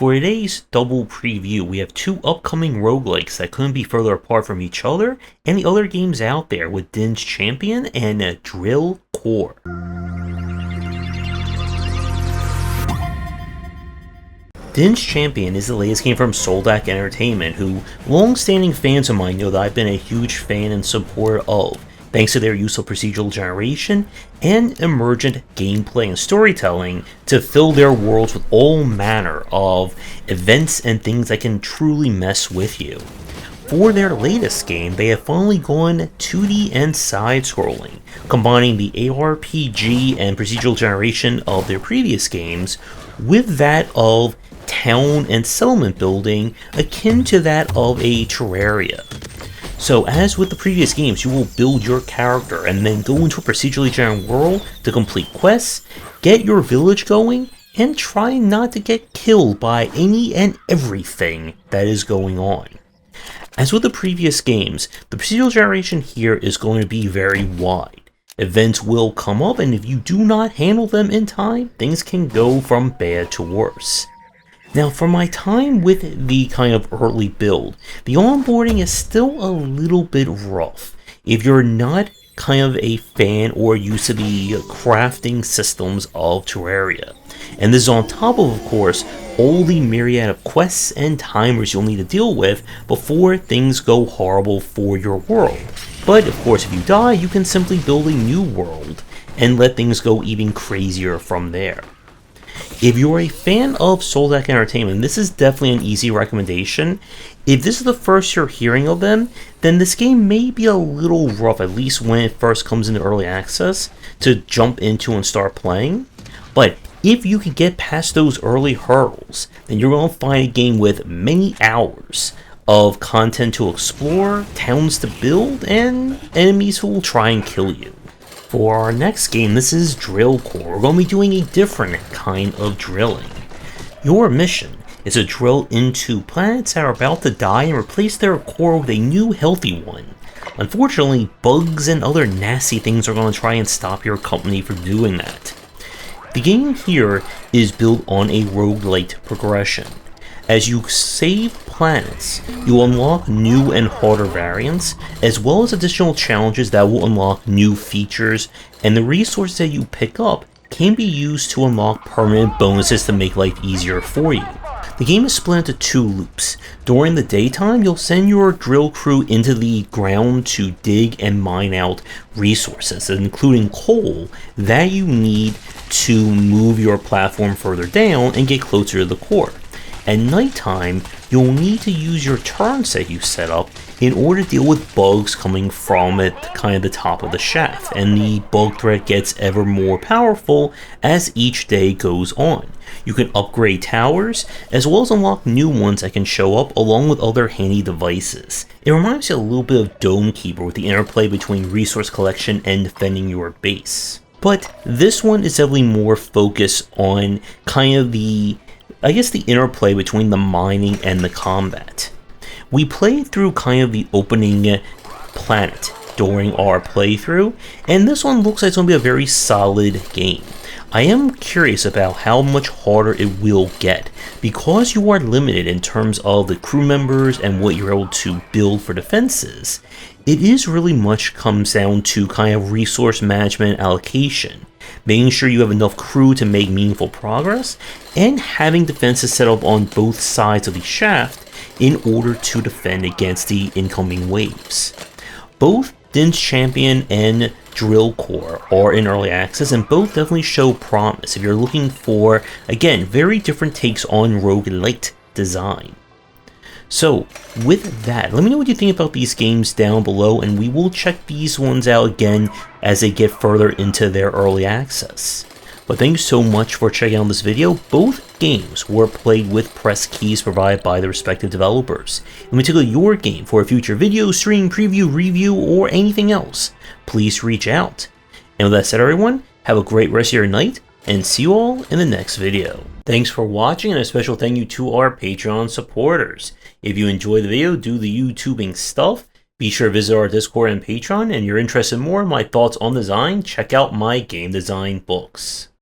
For today's double preview, we have two upcoming roguelikes that couldn't be further apart from each other, and the other games out there with Din's Champion and Drill Core. Din's Champion is the latest game from Soldak Entertainment, who long-standing fans of mine know that I've been a huge fan and supporter of, thanks to their use of procedural generation and emergent gameplay and storytelling to fill their worlds with all manner of events and things that can truly mess with you. For their latest game, they have finally gone 2D and side-scrolling, combining the ARPG and procedural generation of their previous games with that of town and settlement building akin to that of a Terraria. So as with the previous games, you will build your character and then go into a procedurally generated world to complete quests, get your village going, and try not to get killed by any and everything that is going on. As with the previous games, the procedural generation here is going to be very wide. Events will come up, and if you do not handle them in time, things can go from bad to worse. Now, for my time with the kind of early build, the onboarding is still a little bit rough. If you're not kind of a fan or used to the crafting systems of Terraria. And this is on top of course, all the myriad of quests and timers you'll need to deal with before things go horrible for your world. But of course, if you die, you can simply build a new world and let things go even crazier from there. If you're a fan of Soldak Entertainment, this is definitely an easy recommendation. If this is the first you're hearing of them, then this game may be a little rough, at least when it first comes into early access, to jump into and start playing. But if you can get past those early hurdles, then you're going to find a game with many hours of content to explore, towns to build, and enemies who will try and kill you. For our next game, this is Drill Core. We're going to be doing a different kind of drilling. Your mission is to drill into planets that are about to die and replace their core with a new healthy one. Unfortunately, bugs and other nasty things are going to try and stop your company from doing that. The game here is built on a roguelite progression. As you save planets, you unlock new and harder variants, as well as additional challenges that will unlock new features, and the resources that you pick up can be used to unlock permanent bonuses to make life easier for you. The game is split into two loops. During the daytime, you'll send your drill crew into the ground to dig and mine out resources, including coal that you need to move your platform further down and get closer to the core. At nighttime, you'll need to use your turns that you set up in order to deal with bugs coming from at kind of the top of the shaft, and the bug threat gets ever more powerful as each day goes on. You can upgrade towers, as well as unlock new ones that can show up along with other handy devices. It reminds you a little bit of Dome Keeper with the interplay between resource collection and defending your base. But this one is definitely more focused on kind of the interplay between the mining and the combat. We played through kind of the opening planet during our playthrough, and this one looks like it's going to be a very solid game. I am curious about how much harder it will get, because you are limited in terms of the crew members and what you're able to build for defenses. It is really much comes down to kind of resource management allocation, making sure you have enough crew to make meaningful progress, and having defenses set up on both sides of the shaft in order to defend against the incoming waves. Both Din's Champion and Drill Core are in early access, and both definitely show promise if you're looking for, again, very different takes on roguelite design. So, with that, let me know what you think about these games down below, and we will check these ones out again as they get further into their early access. But thank you so much for checking out this video. Both games were played with press keys provided by the respective developers. Let me tickle your game for a future video, stream, preview, review, or anything else. Please reach out. And with that said, everyone, have a great rest of your night, and see you all in the next video. Thanks for watching, and a special thank you to our Patreon supporters. If you enjoyed the video, do the YouTubing stuff, be sure to visit our Discord and Patreon, and if you're interested in more in my thoughts on design, check out my game design books.